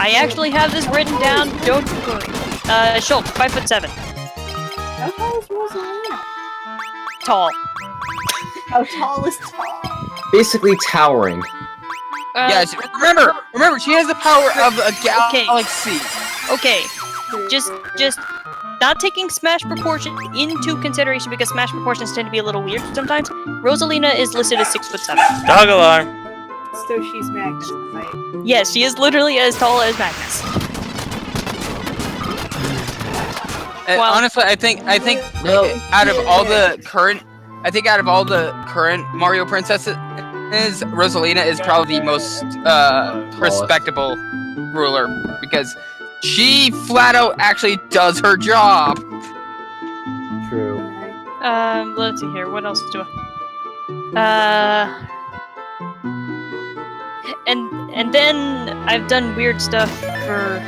I actually have this written down. Don't worry. Schultz, 5'7". How tall is Rosalina? Tall. How tall is tall? Basically towering. Yes, remember, she has the power of a galaxy. Okay. Just not taking Smash proportion into consideration because Smash proportions tend to be a little weird sometimes. Rosalina is listed as 6'7". Dog alarm. So she's Magnus, right? Yes, she is literally as tall as Magnus. Well, Honestly, I think out of all the current Mario princesses, Rosalina is probably the most respectable ruler because she flat out actually does her job. True. Let's see here. What else do I... And then I've done weird stuff for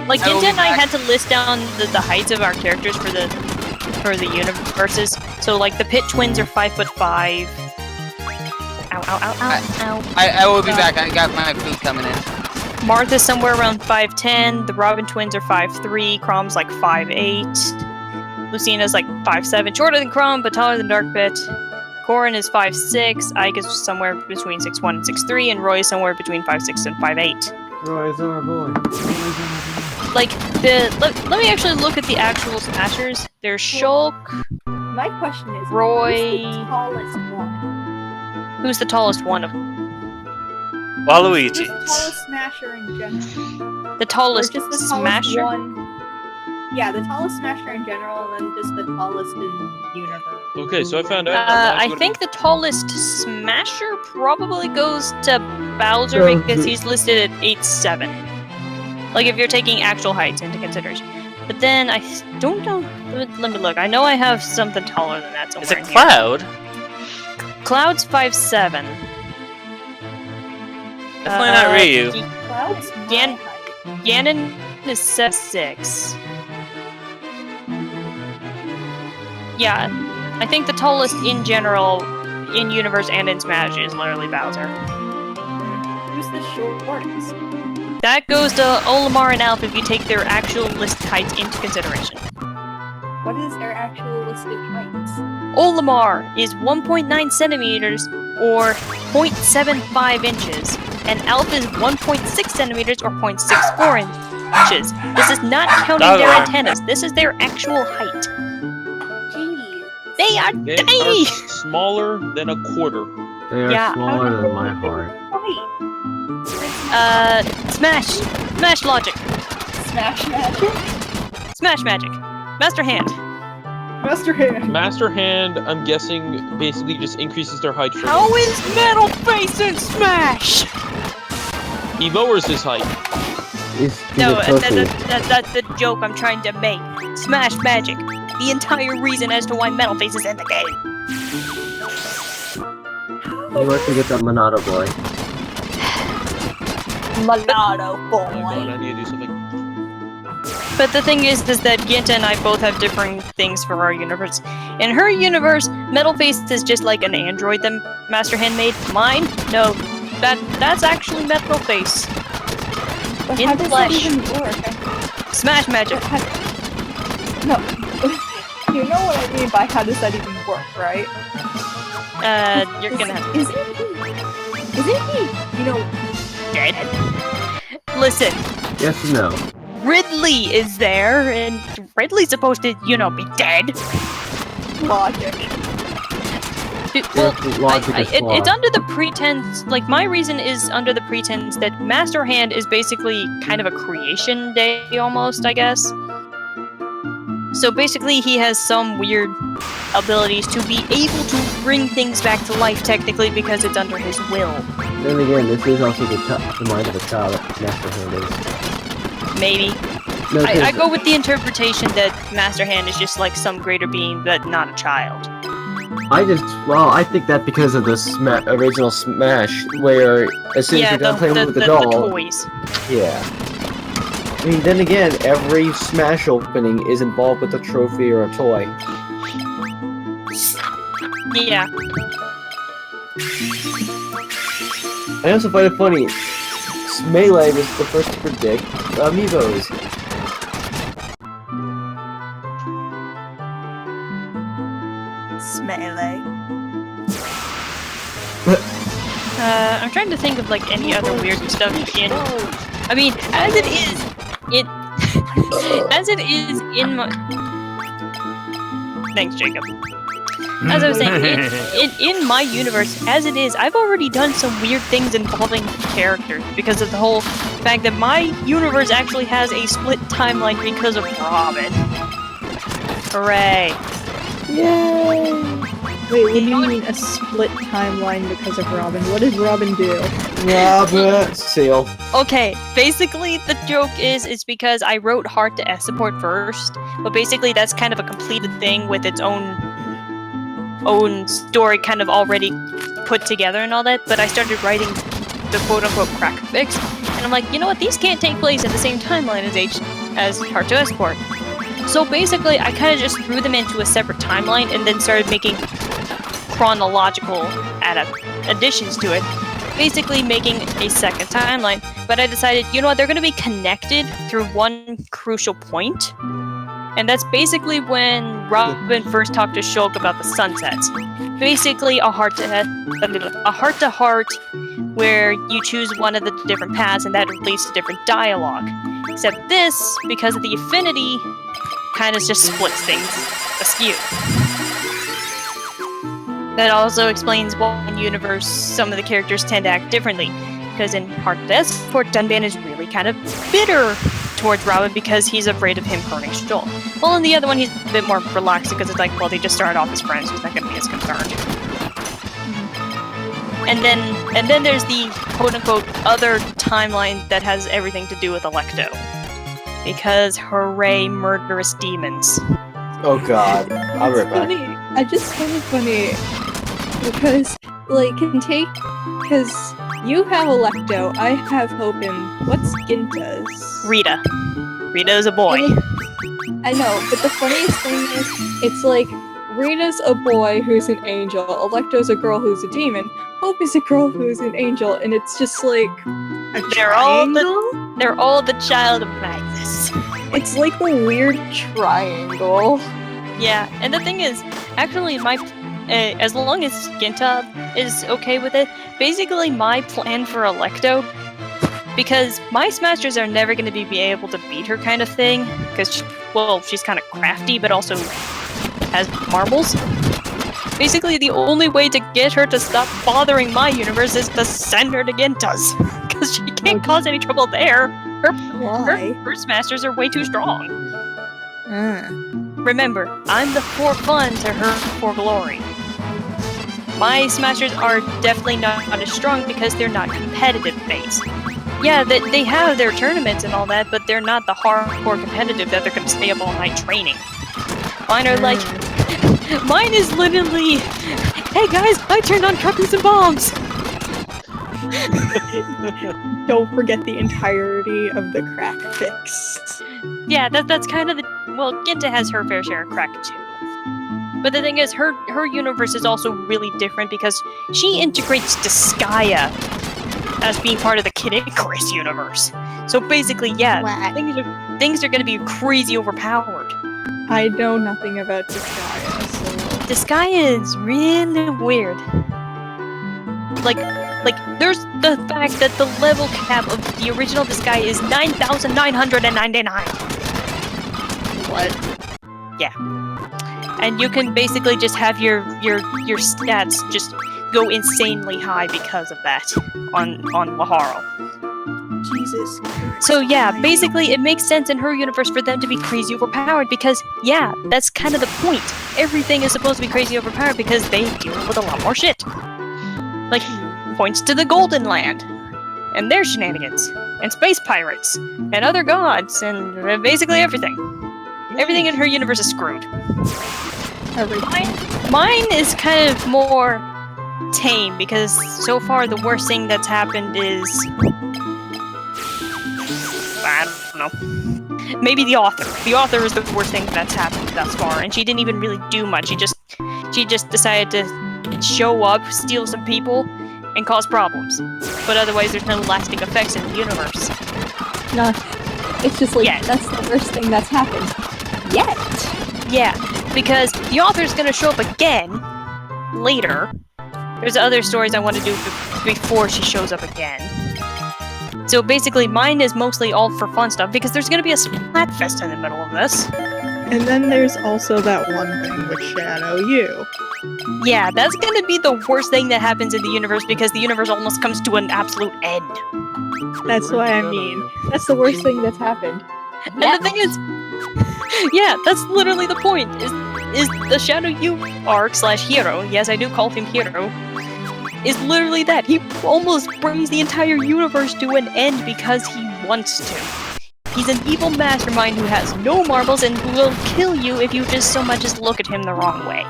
like Ginta and I had to list down the heights of our characters for the universes. So like the Pit twins are 5'5". Ow. I will be back. I got my food coming in. Martha's somewhere around 5'10". The Robin twins are 5'3". Crom's like 5'8". Lucina's like 5'7", shorter than Crom but taller than Darkbit. Corrin is 5'6", Ike is somewhere between 6'1" and 6'3", and Roy is somewhere between 5'6" and 5'8". Roy's our boy. Like, let me actually look at the actual Smashers. There's Shulk. My question is, Roy. who's the tallest one? Who's the tallest one of them? Waluigi. Who's the tallest Smasher in general? The tallest Or just the tallest Smasher? one? Yeah, the tallest Smasher in general, and then just the tallest in universe. Okay, so I found out. I think the tallest Smasher probably goes to Bowser because he's listed at 8'7". Like, if you're taking actual heights into consideration. But then, I don't know. Let me look. I know I have something taller than that somewhere Is it in here. Cloud? Cloud's 5'7". Definitely not Ryu. Cloud's my Gan- height. Ganon is 6'6". Yeah, I think the tallest in general, in Universe and in Smash, is literally Bowser. Who's the shortest? That goes to Olimar and Alph if you take their actual listed heights into consideration. What is their actual listed heights? Olimar is 1.9 centimeters, or 0.75 inches, and Alph is 1.6 centimeters, or 0.64 inches. This is not counting Dog their alarm. antennas. This is their actual height. Jeez. They are They tiny! are smaller than a quarter. They are Yeah. smaller than my heart. Smash logic. Smash Magic? Smash magic. Master hand. Master Hand. Master Hand, I'm guessing, basically just increases their height. How is Metal Face in Smash? He lowers his height. He's No, a trophy. that's the joke I'm trying to make. Smash magic. The entire reason as to why Metal Face is in the game. You want to get that Monado boy. Monado Hold on, boy. I need to do something. But the thing is that Ginta and I both have differing things for our universe. In her universe, Metal Face is just like an android that Master Hand made. Mine? No. That's actually Metal Face. But In how does flesh. that even work? Smash magic. No. You know what I mean by how does that even work, right? You're gonna have Isn't he, you know, dead? Listen, Yes and no. Ridley is there, and Ridley's supposed to, be dead. Logic. Well, Logic is flawed. it's under the pretense, like, my reason is under the pretense that Master Hand is basically kind of a creation day, almost, I guess. So basically, he has some weird abilities to be able to bring things back to life, technically, because it's under his will. Then again, this is also the mind of a child that Master Hand is. Maybe. No, I go with the interpretation that Master Hand is just like some greater being, but not a child. I think that because of the original Smash, where as soon as you're done playing with the doll, the toys. yeah. I mean, then again, every Smash opening is involved with a trophy or a toy. Yeah. I also find it funny. Melee was the first to predict amiibos. Melee. I'm trying to think of like any other weird stuff in. I mean, as it is, as it is in my. Thanks, Jacob. As I was saying, in my universe, as it is, I've already done some weird things involving characters because of the whole fact that my universe actually has a split timeline because of Robin. Hooray! Yay! Wait, what do you mean a split timeline because of Robin? What did Robin do? Robert Seal. Okay, basically the joke is because I wrote Heart to S support first, but basically that's kind of a completed thing with its own story kind of already put together and all that, but I started writing the quote-unquote crack fix, and I'm like, you know what, these can't take place in the same timeline as Heart to S port. So basically, I kind of just threw them into a separate timeline and then started making chronological additions to it, basically making a second timeline. But I decided, you know what, they're going to be connected through one crucial point, and that's basically when Robin first talked to Shulk about the sunsets. Basically, a heart-to-heart where you choose one of the different paths, and that leads to different dialogue. Except this, because of the affinity, kind of just splits things askew. That also explains why in universe some of the characters tend to act differently. Because in Heart to S support, Dunban is really kind of bitter towards Robin because he's afraid of him hurting Shulk. Well, in the other one, he's a bit more relaxed because it's like, well, they just started off as friends, so he's not going to be as concerned. And then there's the quote-unquote other timeline that has everything to do with Electo. Because hooray, murderous demons. Oh god, I'll be right back. Funny. I just find it funny because, like, because you have Electo, I have Hope, and what's Ginta's? Rita. Rita's a boy. I know, but the funniest thing is, it's like, Rita's a boy who's an angel, Electo's a girl who's a demon, Hope is a girl who's an angel, and it's just like a triangle? They're all the child of Magnus. It's like a weird triangle. Yeah, and the thing is, actually, as long as Ginta is okay with it, basically my plan for Electo, because my Smashers are never going to be able to beat her kind of thing, because, well, she's kind of crafty, but also has marbles. Basically, the only way to get her to stop bothering my universe is to send her to Ginta's, because she can't cause any trouble there. Her Smashers are way too strong. Remember, I'm the for fun to her for glory. My Smashers are definitely not as strong because they're not competitive based. Yeah, they have their tournaments and all that, but they're not the hardcore competitive that they're gonna stay up all night training. Mine are like... Mine is literally... Hey guys, I turned on cookies and bombs! Don't forget the entirety of the crack fix. Yeah, that's kind of the... Well, Ginta has her fair share of crack too. But the thing is, her universe is also really different because she integrates Disgaea as being part of the Kid Icarus universe. So basically, yeah, things are going to be crazy overpowered. I know nothing about Disgaea, so... Disgaea is really weird. Like, there's the fact that the level cap of the original Disgaea is 9,999. What? Yeah. And you can basically just have your stats just go insanely high because of that on Laharl. Jesus. So yeah, basically it makes sense in her universe for them to be crazy overpowered because, yeah, that's kind of the point. Everything is supposed to be crazy overpowered because they deal with a lot more shit. Like, points to the Golden Land, and their shenanigans, and space pirates, and other gods, and basically everything. Everything in her universe is screwed. Mine is kind of more tame because so far the worst thing that's happened is... I don't know. Maybe the author. The author is the worst thing that's happened thus far, and she didn't even really do much. She just decided to show up, steal some people, and cause problems. But otherwise, there's no lasting effects in the universe. No, it's just like, Yeah. that's the worst thing that's happened. Yet. Yeah, because the author's gonna show up again later. There's other stories I want to do before she shows up again. So basically, mine is mostly all for fun stuff because there's gonna be a Splatfest in the middle of this. And then there's also that one thing with Shadow U. Yeah, that's gonna be the worst thing that happens in the universe because the universe almost comes to an absolute end. That's what I mean. That's the worst thing that's happened. And the thing is, yeah, that's literally the point. Is the Shadow U arc / hero? Yes, I do call him hero. Is literally that he almost brings the entire universe to an end because he wants to. He's an evil mastermind who has no marbles and who will kill you if you just so much as look at him the wrong way.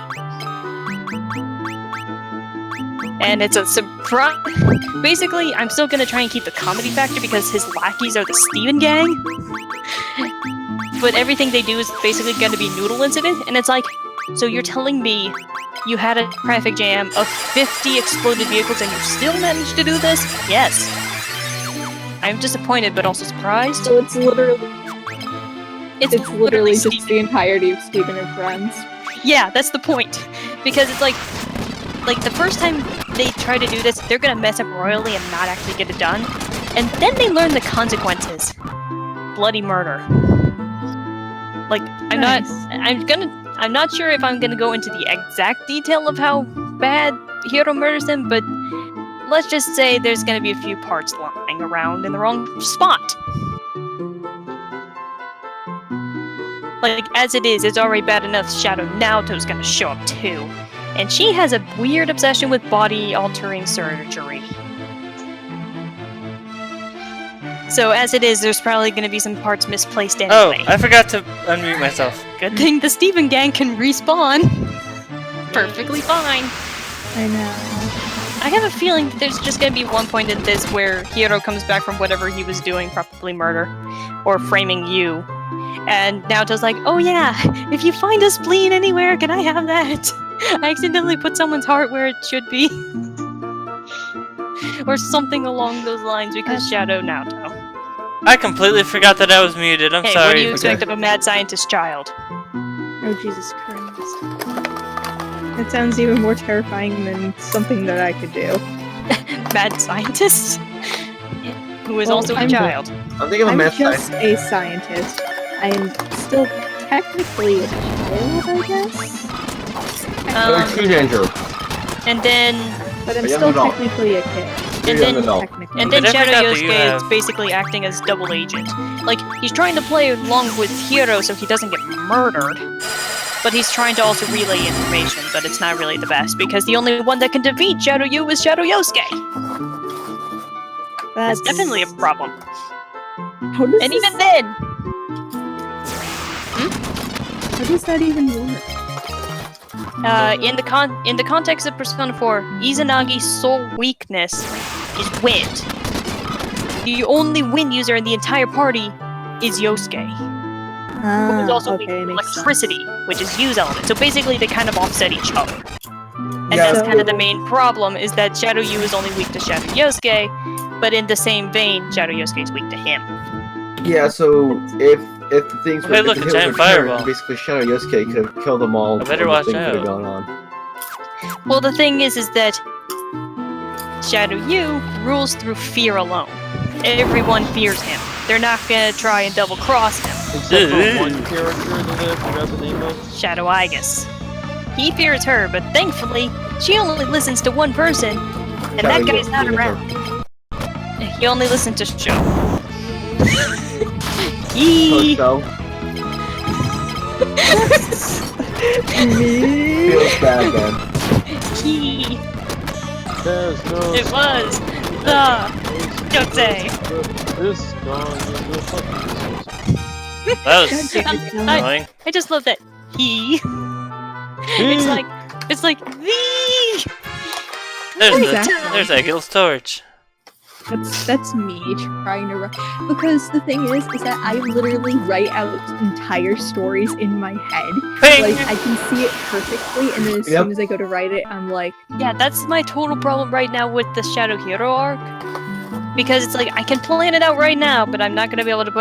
And it's a surprise. Basically, I'm still gonna try and keep the comedy factor because his lackeys are the Steven gang. But everything they do is basically gonna be Noodle Incident, and it's like, so you're telling me you had a traffic jam of 50 exploded vehicles and you still managed to do this? Yes. I'm disappointed, but also surprised. So it's literally It's literally just Steven. the entirety of Steven and Friends. Yeah, that's the point. Because it's like the first time they try to do this, they're gonna mess up royally and not actually get it done. And then they learn the consequences. Bloody murder. Like, I'm not sure if I'm gonna go into the exact detail of how bad Hiro murders him, but let's just say there's gonna be a few parts lying around in the wrong spot. Like, as it is, it's already bad enough Shadow Naoto's gonna show up too. And she has a weird obsession with body-altering surgery. So as it is, there's probably gonna be some parts misplaced Oh, anyway. I forgot to unmute myself. Good thing the Steven gang can respawn. Perfectly fine. I know. I have a feeling there's just gonna be one point in this where Hiro comes back from whatever he was doing, probably murder, or framing you. And Naoto's like, oh yeah, if you find a spleen anywhere, can I have that? I accidentally put someone's heart where it should be. Or something along those lines because Shadow Naoto. I completely forgot that I was muted. I'm Hey, sorry. what do you expect of a mad scientist child? Oh, Jesus Christ. That sounds even more terrifying than something that I could do. Mad scientist? Who is Well, also a I'm child. I'm thinking of a I'm math just a scientist. I am still technically a child, I guess? Or a teenager. And then But I'm A young still adult. technically a kid. And Young then- adult. Technically. And then But I Shadow forgot that you Yosuke is have- basically acting as double agent. Like, he's trying to play along with Hiro so he doesn't get murdered. But he's trying to also relay information, but it's not really the best, because the only one that can defeat Shadow Yu is Shadow Yosuke. That's definitely a problem. How does And this- even then, How does that even work? in the context of Persona 4, Izanagi's sole weakness is wind. The only wind user in the entire party is Yosuke, who is also weak to electricity, which is Yu's element. So basically, they kind of offset each other. And Yeah, that's so- kind of the main problem, is that Shadow Yu is only weak to Shadow Yosuke, but in the same vein, Shadow Yosuke is weak to him. Yeah, so if the things Hey, look, if a the giant heroes were turned, fireball. basically Shadow Yosuke could have killed them all. I better and watch the thing could out. have gone on. Well, the thing is that Shadow Yu rules through fear alone. Everyone fears him. They're not gonna try and double cross him. Except for one character that I forgot the name of. Shadow Aegis. He fears her, but thankfully, she only listens to one person, and that Shadow guy's not Yosuke. around. He only listens to Sho. He. So Me? feels bad, man. He. There's no. It was the Yotze. This gone is the fucking. That was I- annoying. I just love that he. It's like the. There's Exactly. There's Egil's torch. That's me trying to write. Because the thing is that I literally write out entire stories in my head. Ping! Like, I can see it perfectly, and then as Yep. soon as I go to write it, I'm like, Yeah, that's my total problem right now with the Shadow Hero arc. Because it's like, I can plan it out right now, but I'm not gonna be able to put